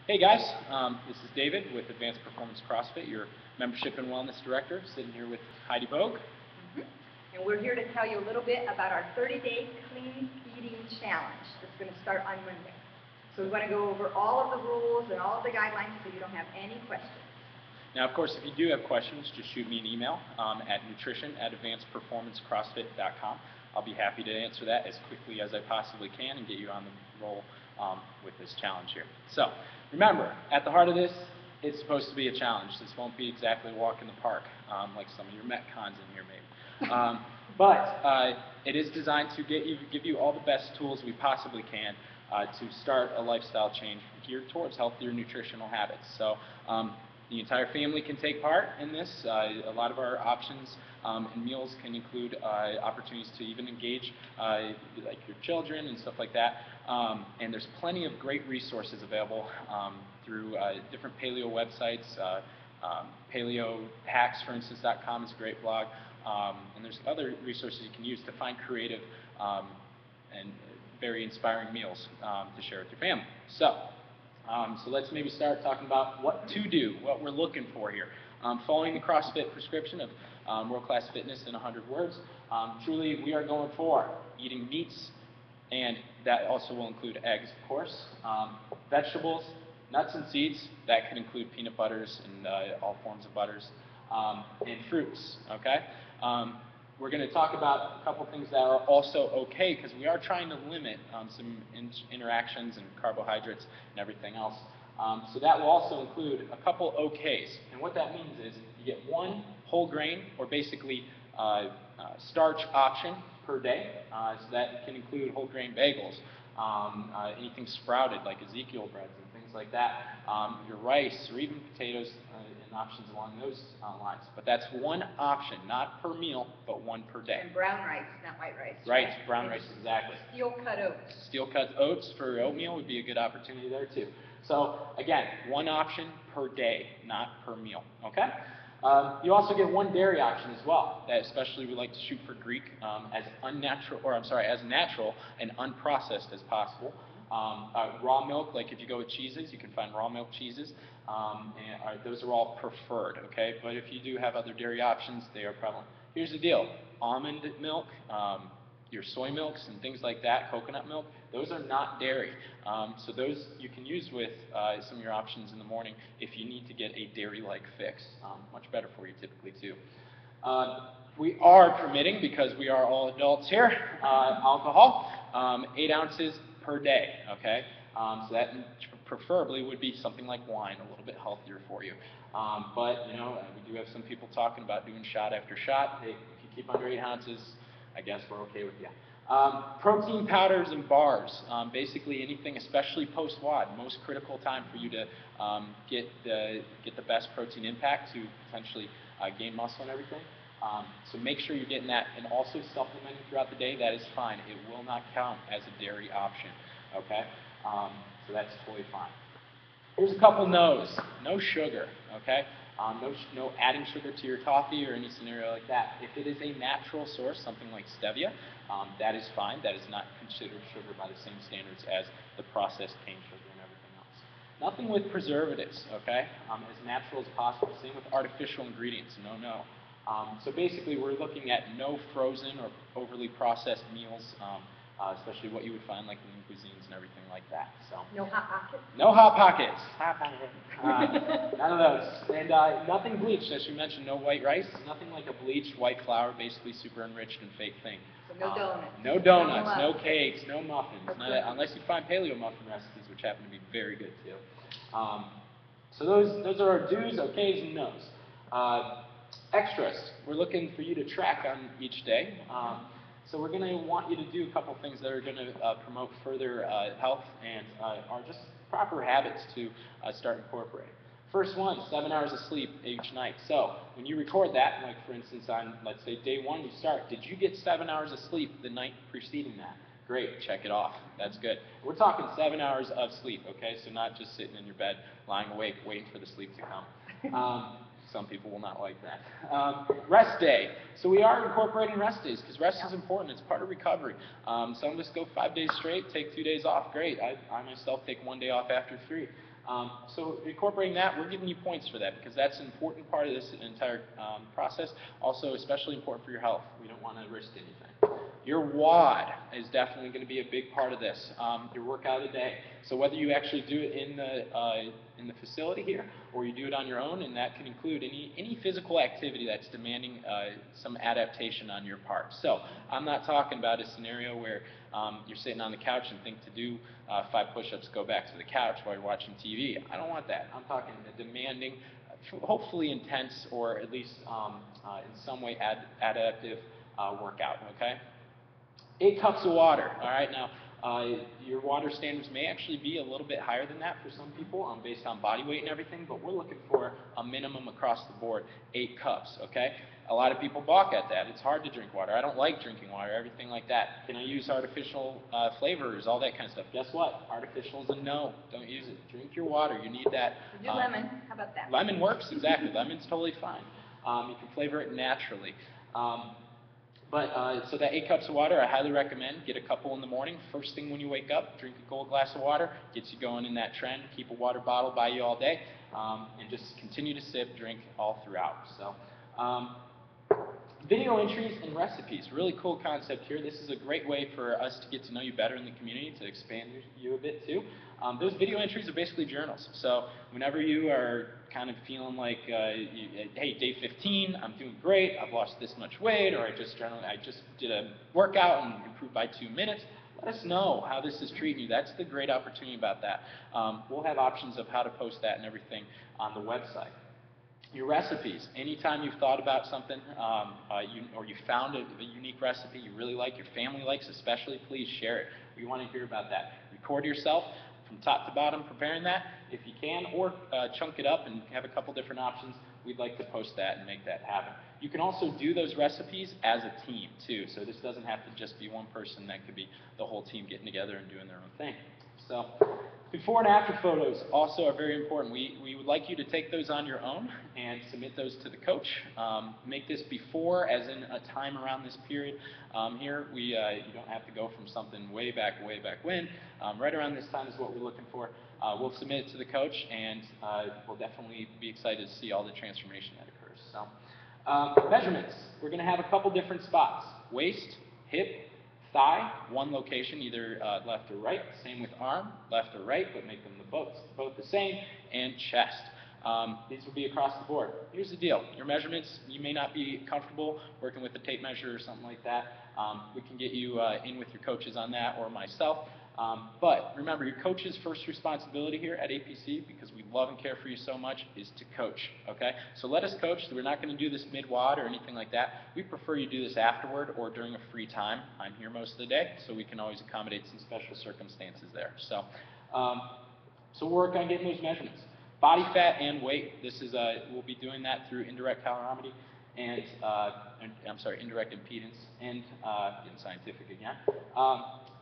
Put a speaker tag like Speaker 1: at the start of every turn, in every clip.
Speaker 1: Hey guys, this is David with Advanced Performance CrossFit, your membership and wellness director, sitting here with Heidi Bogue.
Speaker 2: And we're here to tell you a little bit about our 30-day clean eating challenge that's going to start on Monday. So we want to go over all of the rules and all of the guidelines so you don't have any questions.
Speaker 1: Now, of course, if you do have questions, just shoot me an email at nutrition@advancedperformancecrossfit.com. I'll be happy to answer that as quickly as I possibly can and get you on the roll with this challenge here. So, remember, at the heart of this, it's supposed to be a challenge. This won't be exactly a walk in the park like some of your Metcons in here maybe. But it is designed to give you all the best tools we possibly can to start a lifestyle change geared towards healthier nutritional habits. So the entire family can take part in this. A lot of our options and meals can include opportunities to even engage like your children and stuff like that. And there's plenty of great resources available through different paleo websites. PaleoHacks, for instance.com is a great blog. And there's other resources you can use to find creative and very inspiring meals to share with your family. So let's maybe start talking about what to do, what we're looking for here. Following the CrossFit prescription of world-class fitness in 100 words, truly we are going for eating meats, and that also will include eggs, of course, vegetables, nuts and seeds, that can include peanut butters and all forms of butters, and fruits, okay? We're going to talk about a couple things that are also okay, because we are trying to limit some interactions and carbohydrates and everything else. So that will also include a couple okays. And what that means is you get one whole grain, or basically starch option per day. So that can include whole grain bagels, anything sprouted like Ezekiel breads and things like that, your rice, or even potatoes and options along those lines. But that's one option, not per meal, but one per day.
Speaker 2: And brown rice, not white rice.
Speaker 1: Right, brown rice, exactly.
Speaker 2: Steel-cut oats.
Speaker 1: Steel-cut oats for oatmeal would be a good opportunity there too. So again, one option per day, not per meal, okay? You also get one dairy option as well. That especially we like to shoot for Greek as natural and unprocessed as possible. Raw milk, like if you go with cheeses, you can find raw milk cheeses. Those are all preferred, okay? But if you do have other dairy options, they are prevalent. Here's the deal: almond milk, your soy milks and things like that, coconut milk, those are not dairy. So those you can use with some of your options in the morning if you need to get a dairy-like fix. Much better for you typically too. We are permitting, because we are all adults here, alcohol, 8 ounces per day, okay? So that preferably would be something like wine, a little bit healthier for you. But, you know, we do have some people talking about doing shot after shot. Hey, if you keep under 8 ounces, I guess we're okay with you. Protein powders and bars, basically anything, especially post-WOD, most critical time for you to get the best protein impact to potentially gain muscle and everything. So make sure you're getting that, and also supplementing throughout the day. That is fine. It will not count as a dairy option, okay? So that's totally fine. Here's a couple no's. No sugar, okay? No adding sugar to your coffee or any scenario like that. If it is a natural source, something like stevia, that is fine. That is not considered sugar by the same standards as the processed cane sugar and everything else. Nothing with preservatives, okay? As natural as possible. Same with artificial ingredients. No. So basically, we're looking at no frozen or overly processed meals, especially what you would find like lean cuisines and everything like that. So
Speaker 2: no hot pockets.
Speaker 1: No hot pockets. None of those. And nothing bleached, as you mentioned. No white rice. Nothing like a bleached white flour, basically super enriched and fake thing.
Speaker 2: So no donuts.
Speaker 1: No donuts. No cakes. No muffins. None of that, unless you find paleo muffin recipes, which happen to be very good too. So those are our do's, okays, and no's. Extras. We're looking for you to track on each day. So we're going to want you to do a couple things that are going to promote further health and are just proper habits to start incorporating. First one, 7 hours of sleep each night. So when you record that, like for instance on, let's say, day 1 you start, did you get 7 hours of sleep the night preceding that? Great, check it off. That's good. We're talking 7 hours of sleep, okay? So not just sitting in your bed, lying awake, waiting for the sleep to come. Some people will not like that. Rest day. So we are incorporating rest days because rest is important. It's part of recovery. Some of us go 5 days straight, take 2 days off. Great. I myself take 1 day off after 3. So incorporating that, we're giving you points for that because that's an important part of this entire process. Also, especially important for your health. We don't want to risk anything. Your WOD is definitely going to be a big part of this. Your workout of the day. So whether you actually do it in the facility here, or you do it on your own, and that can include any physical activity that's demanding some adaptation on your part. So I'm not talking about a scenario where you're sitting on the couch and think to do 5 push-ups, go back to the couch while you're watching TV. I don't want that. I'm talking a demanding, hopefully intense, or at least in some way adaptive workout, okay? 8 cups of water, all right? Now, your water standards may actually be a little bit higher than that for some people based on body weight and everything, but we're looking for a minimum across the board, 8 cups, okay? A lot of people balk at that. It's hard to drink water. I don't like drinking water, everything like that. Can I use artificial flavors, all that kind of stuff? Guess what? Artificial is a no. Don't use it. Drink your water. You need that.
Speaker 2: Do lemon. How about that?
Speaker 1: Lemon works, exactly. Lemon's totally fine. You can flavor it naturally. So that 8 cups of water, I highly recommend. Get a couple in the morning. First thing when you wake up, drink a cold glass of water. Gets you going in that trend. Keep a water bottle by you all day. And just continue to sip, drink all throughout. So, video entries and recipes. Really cool concept here. This is a great way for us to get to know you better in the community, to expand you a bit too. Those video entries are basically journals. So whenever you are kind of feeling like, hey, day 15, I'm doing great, I've lost this much weight, or I just did a workout and improved by 2 minutes, let us know how this is treating you. That's the great opportunity about that. We'll have options of how to post that and everything on the website. Your recipes. Anytime you've thought about something or you found a unique recipe you really like, your family likes especially, please share it. We want to hear about that. Record yourself from top to bottom preparing that if you can, or chunk it up and have a couple different options. We'd like to post that and make that happen. You can also do those recipes as a team too, so this doesn't have to just be one person. That could be the whole team getting together and doing their own thing. So before and after photos also are very important. We would like you to take those on your own and submit those to the coach. Make this before, as in a time around this period here. You don't have to go from something way back when. Right around this time is what we're looking for. We'll submit it to the coach, and we'll definitely be excited to see all the transformation that occurs. So, measurements. We're going to have a couple different spots. Waist, hip, thigh, one location, either left or right. Same with arm, left or right, but make them both the same. And chest. These will be across the board. Here's the deal. Your measurements, you may not be comfortable working with a tape measure or something like that. We can get you in with your coaches on that, or myself. But remember, your coach's first responsibility here at APC, because we love and care for you so much, is to coach, okay? So let us coach. We're not going to do this mid-WOD or anything like that. We prefer you do this afterward or during a free time. I'm here most of the day, so we can always accommodate some special circumstances there. So we'll work on getting those measurements. Body fat and weight. This is we'll be doing that through indirect calorimetry and indirect impedance and getting scientific again.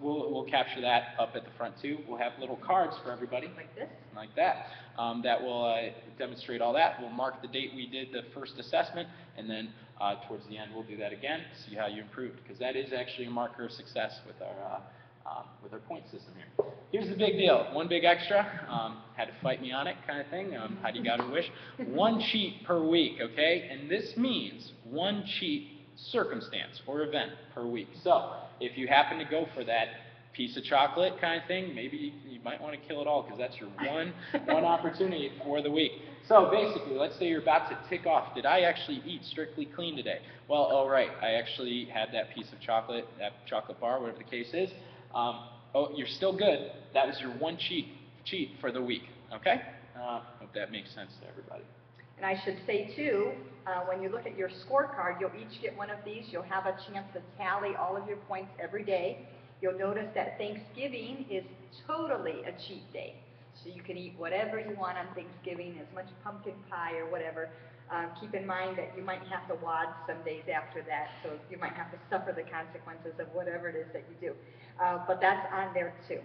Speaker 1: We'll capture that up at the front too. We'll have little cards for everybody.
Speaker 2: Like this?
Speaker 1: Like that. That will demonstrate all that. We'll mark the date we did the first assessment, and then towards the end we'll do that again, see how you improved, because that is actually a marker of success with our point system here. Here's the big deal. One big extra. Had to fight me on it kind of thing. Heidi got her wish. 1 cheat per week, okay? And this means 1 cheat circumstance or event per week. So if you happen to go for that piece of chocolate kind of thing, maybe you might want to kill it all, because that's your one opportunity for the week. So basically, let's say you're about to tick off, did I actually eat strictly clean today? Well, all right, I actually had that piece of chocolate, that chocolate bar, whatever the case is. Oh, you're still good. That was your 1 cheat for the week, okay? Hope that makes sense to everybody.
Speaker 2: And I should say too, when you look at your scorecard, you'll each get one of these. You'll have a chance to tally all of your points every day. You'll notice that Thanksgiving is totally a cheat day. So you can eat whatever you want on Thanksgiving, as much pumpkin pie or whatever. Keep in mind that you might have to WOD some days after that, so you might have to suffer the consequences of whatever it is that you do. But that's on there too,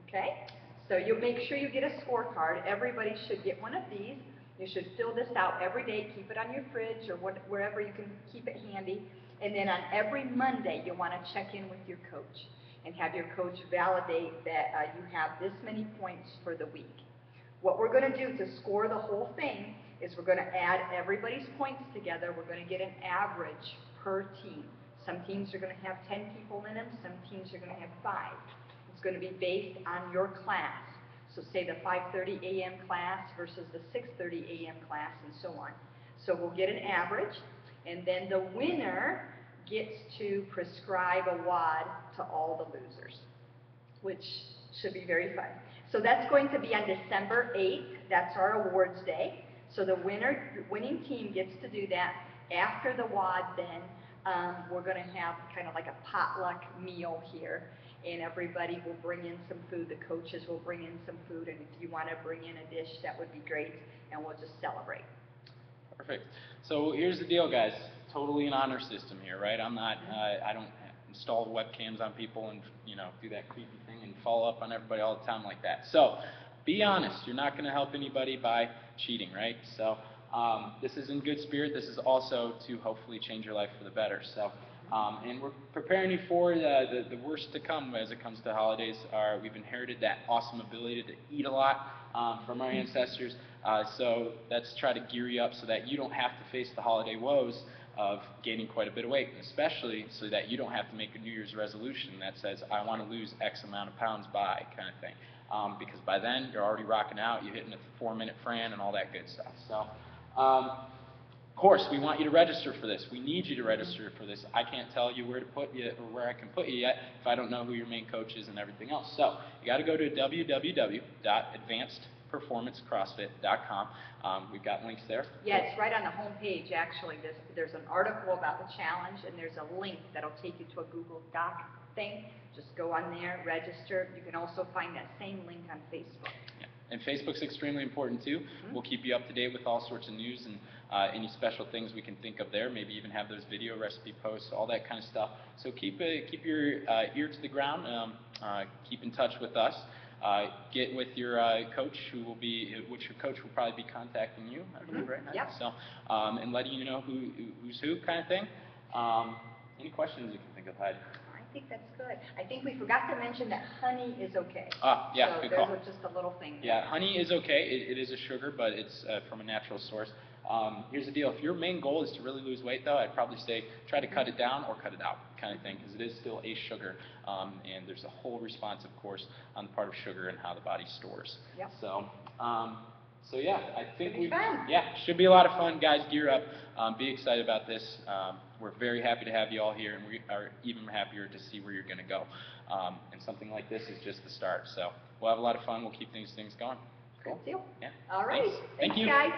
Speaker 2: okay? So you'll make sure you get a scorecard. Everybody should get one of these. You should fill this out every day, keep it on your fridge or wherever you can keep it handy. And then on every Monday, you'll want to check in with your coach and have your coach validate that you have this many points for the week. What we're going to do to score the whole thing is we're going to add everybody's points together. We're going to get an average per team. Some teams are going to have 10 people in them. Some teams are going to have 5. It's going to be based on your class. So say the 5:30 a.m. class versus the 6:30 a.m. class and so on. So we'll get an average, and then the winner gets to prescribe a WOD to all the losers, which should be very fun. So that's going to be on December 8th. That's our awards day. So the winning team gets to do that. After the WOD, then we're going to have kind of like a potluck meal here, and everybody will bring in some food. The coaches will bring in some food, and if you want to bring in a dish, that would be great, and we'll just celebrate.
Speaker 1: Perfect. So here's the deal, guys. Totally an honor system here, right? I'm not, I don't install webcams on people and, do that creepy thing and follow up on everybody all the time like that. So be honest. You're not going to help anybody by cheating, right? So this is in good spirit. This is also to hopefully change your life for the better. So, and we're preparing you for the worst to come as it comes to holidays. We've inherited that awesome ability to eat a lot from our ancestors. So let's try to gear you up so that you don't have to face the holiday woes of gaining quite a bit of weight, and especially so that you don't have to make a New Year's resolution that says, I want to lose X amount of pounds by, kind of thing. Because by then, you're already rocking out, you're hitting a 4-minute Fran and all that good stuff. So, of course, we want you to register for this. We need you to register for this. I can't tell you where to put you or where I can put you yet if I don't know who your main coach is and everything else. So you got to go to www.advancedperformancecrossfit.com. We've got links there.
Speaker 2: Yeah, it's right on the home page, actually. There's an article about the challenge, and there's a link that'll take you to a Google Doc thing. Just go on there, register. You can also find that same link on Facebook.
Speaker 1: Yeah. And Facebook's extremely important too. We'll keep you up to date with all sorts of news and any special things we can think of there. Maybe even have those video recipe posts, all that kind of stuff. So keep your ear to the ground. Keep in touch with us. Get with your coach, which your coach will probably be contacting you, I believe, right now.
Speaker 2: Yep.
Speaker 1: So, and letting you know who's who, kind of thing. Any questions you can think of, Heidi?
Speaker 2: I think that's good. I think we forgot to mention that honey is okay.
Speaker 1: Yeah,
Speaker 2: so
Speaker 1: good call.
Speaker 2: There's just a little thing there.
Speaker 1: Yeah, honey is okay. It is a sugar, but it's from a natural source. Here's the deal. If your main goal is to really lose weight, though, I'd probably say try to cut it down or cut it out, kind of thing, because it is still a sugar, and there's a whole response, of course, on the part of sugar and how the body stores.
Speaker 2: Yep.
Speaker 1: So yeah, I think
Speaker 2: should
Speaker 1: be a lot of fun, guys. Gear up, be excited about this. We're very happy to have you all here, and we are even happier to see where you're going to go. And something like this is just the start. So we'll have a lot of fun. We'll keep these things going. Cool.
Speaker 2: Good deal.
Speaker 1: Yeah.
Speaker 2: All right.
Speaker 1: Thanks. Thank you.
Speaker 2: Guys.